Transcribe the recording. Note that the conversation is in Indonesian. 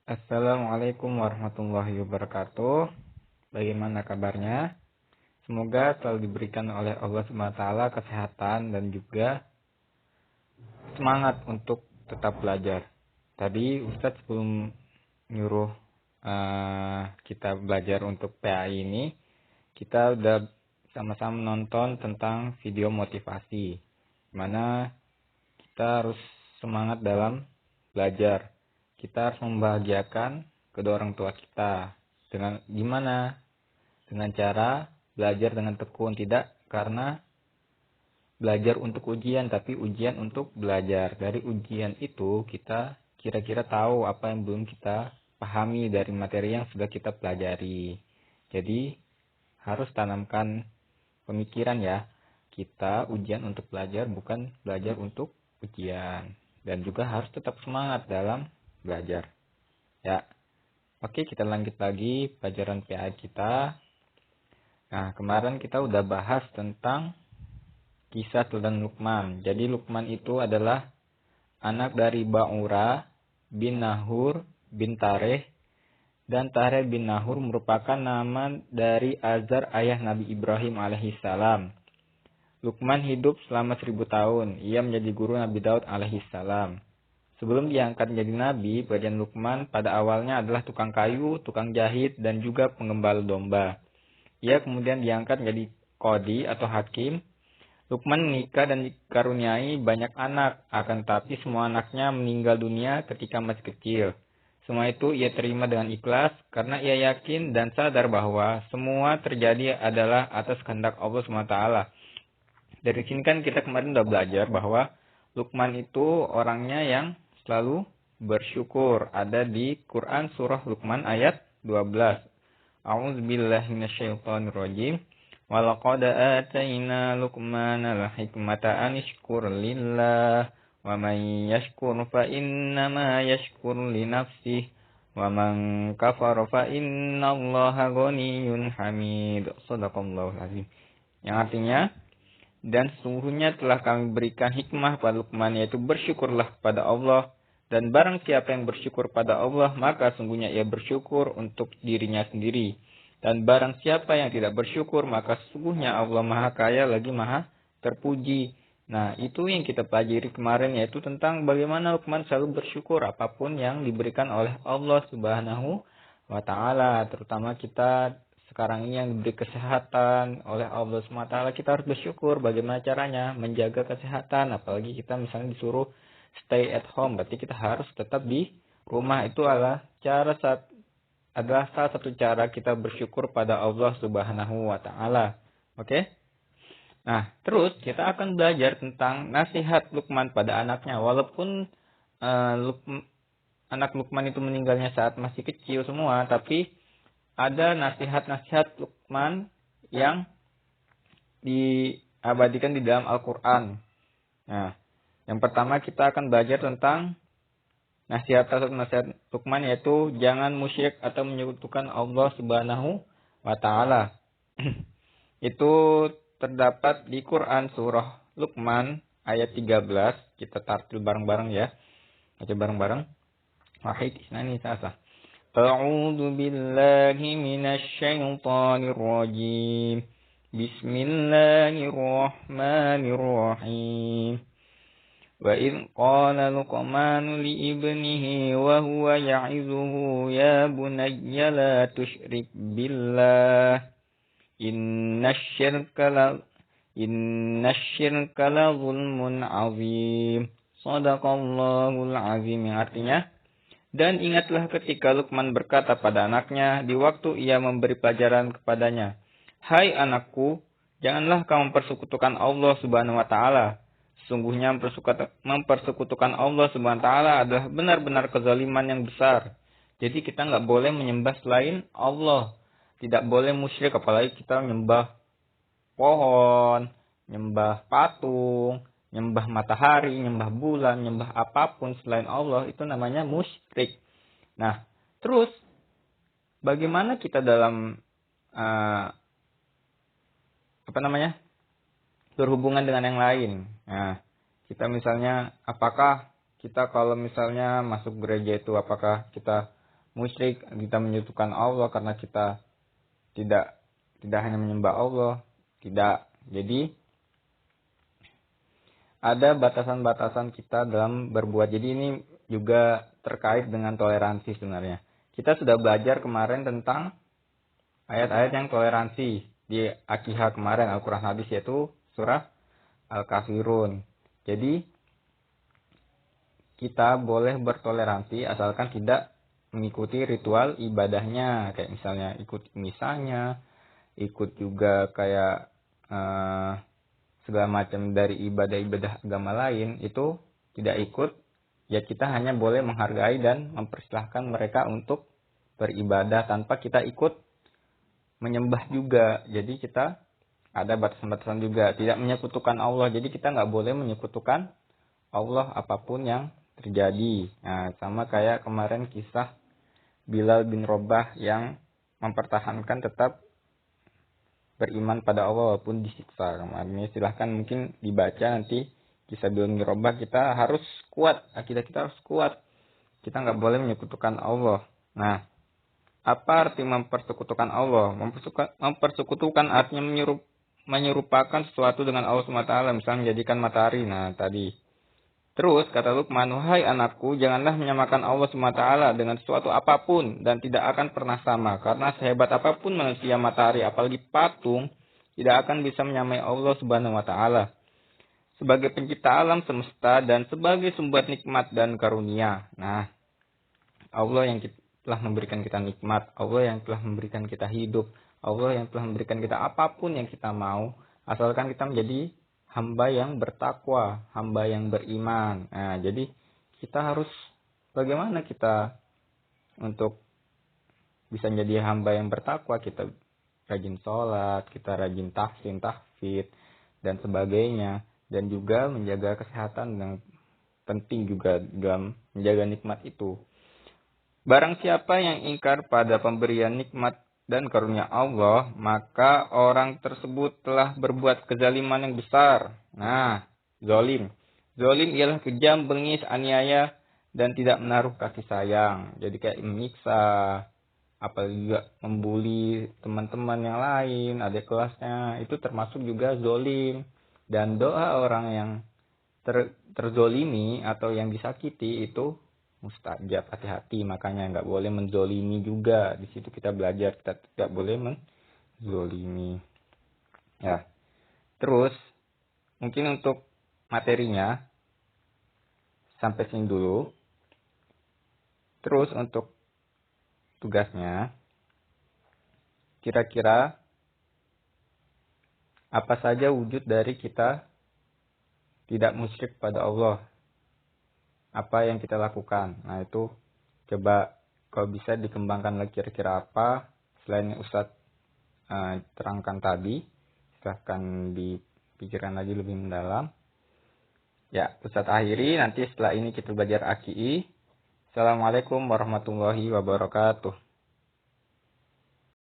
Assalamualaikum warahmatullahi wabarakatuh. Bagaimana kabarnya? Semoga selalu diberikan oleh Allah SWT kesehatan dan juga semangat untuk tetap belajar. Tadi Ustadz sebelum nyuruh kita belajar untuk PAI ini, kita udah sama-sama nonton tentang video motivasi, dimana kita harus semangat dalam belajar. Kita harus membahagiakan kedua orang tua kita. Dengan gimana? Dengan cara belajar dengan tekun, tidak karena belajar untuk ujian, tapi ujian untuk belajar. Dari ujian itu kita kira-kira tahu apa yang belum kita pahami dari materi yang sudah kita pelajari. Jadi harus tanamkan pemikiran ya. Kita ujian untuk belajar, bukan belajar untuk ujian. Dan juga harus tetap semangat dalam belajar. Ya, oke, kita lanjut lagi pelajaran PA kita. Nah, kemarin kita udah bahas tentang kisah Sultan Luqman. Jadi Luqman itu adalah anak dari Ba'ura bin Nahur bin Tareh. Dan Tareh bin Nahur merupakan nama dari Azar ayah Nabi Ibrahim alaihissalam. Luqman hidup selama 1000 tahun. Ia menjadi guru Nabi Daud alaihissalam. Sebelum diangkat menjadi nabi, pekerjaan Luqman pada awalnya adalah tukang kayu, tukang jahit, dan juga penggembala domba. Ia kemudian diangkat menjadi qadi atau hakim. Luqman menikah dan dikaruniai banyak anak, akan tetapi semua anaknya meninggal dunia ketika masih kecil. Semua itu ia terima dengan ikhlas karena ia yakin dan sadar bahwa semua terjadi adalah atas kehendak Allah SWT. Dari sini kan kita kemarin udah belajar bahwa Luqman itu orangnya yang selalu bersyukur. Ada di Quran surah Luqman ayat 12. A'udzubillahi minasyaitonirrajim. Walaqad atayna Luqmana al-hikmata an ishkur lillah wa man yashkur fa innama yashkur li nafsihi wa man kafara fa innallaha ghaniyyun hamid. Shadaqallahul azim. Yang artinya, dan sesungguhnya telah kami berikan hikmah pada Luqman, yaitu bersyukurlah pada Allah. Dan barang siapa yang bersyukur pada Allah, maka sungguhnya ia bersyukur untuk dirinya sendiri. Dan barang siapa yang tidak bersyukur, maka sesungguhnya Allah Maha Kaya lagi Maha Terpuji. Nah, itu yang kita pelajari kemarin, yaitu tentang bagaimana Luqman selalu bersyukur apapun yang diberikan oleh Allah Subhanahu wa Ta'ala. Terutama kita sekarang ini yang diberi kesehatan oleh Allah SWT, kita harus bersyukur. Bagaimana caranya menjaga kesehatan, apalagi kita misalnya disuruh stay at home, berarti kita harus tetap di rumah. Itu adalah salah satu cara kita bersyukur pada Allah Subhanahu wa Ta'ala. Oke? Nah, terus kita akan belajar tentang nasihat Luqman pada anaknya. Walaupun anak Luqman itu meninggalnya saat masih kecil semua, tapi ada nasihat-nasihat Luqman yang diabadikan di dalam Al-Quran. Nah, yang pertama kita akan belajar tentang nasihat Luqman, yaitu jangan musyrik atau menyekutukan Allah Subhanahu wa Ta'ala. Itu terdapat di Quran surah Luqman ayat 13. Kita tartil bareng-bareng ya. Baca bareng-bareng. Wahid isnani sasa. A'udzu billahi minasy syaithanir rajim. Bismillahirrahmanirrahim. Wa idh qala Luqman li ibnihi wa huwa ya'izuhu ya bunayya la tusyrik billah innasyirka la zulmun azim. Shadaqallahul azim. Yang artinya, dan ingatlah ketika Luqman berkata pada anaknya di waktu ia memberi pelajaran kepadanya, hai anakku, janganlah kamu mempersekutukan Allah Subhanahu wa Ta'ala. Sesungguhnya mempersekutukan Allah Subhanahu wa Ta'ala adalah benar-benar kezaliman yang besar. Jadi kita nggak boleh menyembah selain Allah. Tidak boleh musyrik, apalagi kita menyembah pohon, menyembah patung, menyembah matahari, menyembah bulan, menyembah apapun selain Allah, itu namanya musyrik. Nah, terus bagaimana kita dalam berhubungan dengan yang lain? Nah, kita misalnya, apakah kita kalau misalnya masuk gereja itu, apakah kita musyrik, kita menyekutukan Allah karena kita tidak hanya menyembah Allah, tidak. Jadi ada batasan-batasan kita dalam berbuat. Jadi ini juga terkait dengan toleransi sebenarnya. Kita sudah belajar kemarin tentang ayat-ayat yang toleransi di Akihah kemarin, Al-Quran Hadis, yaitu surah Al-Kafirun. Jadi kita boleh bertoleransi asalkan tidak mengikuti ritual ibadahnya, kayak misalnya ikut misalnya, ikut juga kayak segala macam dari ibadah-ibadah agama lain, itu tidak ikut. Ya kita hanya boleh menghargai dan mempersilahkan mereka untuk beribadah tanpa kita ikut menyembah juga. Jadi kita ada batasan-batasan juga, tidak menyekutukan Allah. Jadi kita nggak boleh menyekutukan Allah apapun yang terjadi. Nah, sama kayak kemarin kisah Bilal bin Rabah yang mempertahankan tetap beriman pada Allah walaupun disiksa. Kemarin silahkan mungkin dibaca nanti kisah Bilal bin Rabah. Kita harus kuat, akidah kita harus kuat. Kita nggak boleh menyekutukan Allah. Nah, apa arti mempersekutukan Allah? Mempersekutukan artinya menyerupakan sesuatu dengan Allah SWT, misalnya menjadikan matahari. Nah, tadi. Terus kata Luqman, "Wahai anakku, janganlah menyamakan Allah SWT dengan sesuatu apapun dan tidak akan pernah sama. Karena sehebat apapun manusia, matahari, apalagi patung, tidak akan bisa menyamai Allah Subhanahu wa taala sebagai pencipta alam semesta dan sebagai sumber nikmat dan karunia." Nah, Allah yang telah memberikan kita nikmat, Allah yang telah memberikan kita hidup, Allah yang telah memberikan kita apapun yang kita mau, asalkan kita menjadi hamba yang bertakwa, hamba yang beriman. Nah, jadi kita harus bagaimana kita untuk bisa menjadi hamba yang bertakwa? Kita rajin sholat, kita rajin tahsin, tahfidz, dan sebagainya. Dan juga menjaga kesehatan yang penting juga dalam menjaga nikmat itu. Barang siapa yang ingkar pada pemberian nikmat dan karunia Allah, maka orang tersebut telah berbuat kezaliman yang besar. Nah, zalim. Zalim ialah kejam, bengis, aniaya, dan tidak menaruh kasih sayang. Jadi kayak menyiksa, apalagi juga membuli teman-teman yang lain, adik kelasnya, itu termasuk juga zalim. Dan doa orang yang terzolimi atau yang disakiti itu mustajab, hati-hati, makanya nggak boleh menzolimi juga. Di situ kita belajar kita tidak boleh menzolimi. Ya, terus mungkin untuk materinya sampai sini dulu. Terus untuk tugasnya, kira-kira apa saja wujud dari kita tidak musyrik pada Allah? Apa yang kita lakukan? Nah, itu coba kalau bisa dikembangkan lagi kira-kira apa selain Ustadz terangkan tadi. Silahkan dipikirkan lagi lebih mendalam. Ya, Ustadz akhiri, nanti setelah ini kita belajar AKI. Assalamualaikum warahmatullahi wabarakatuh.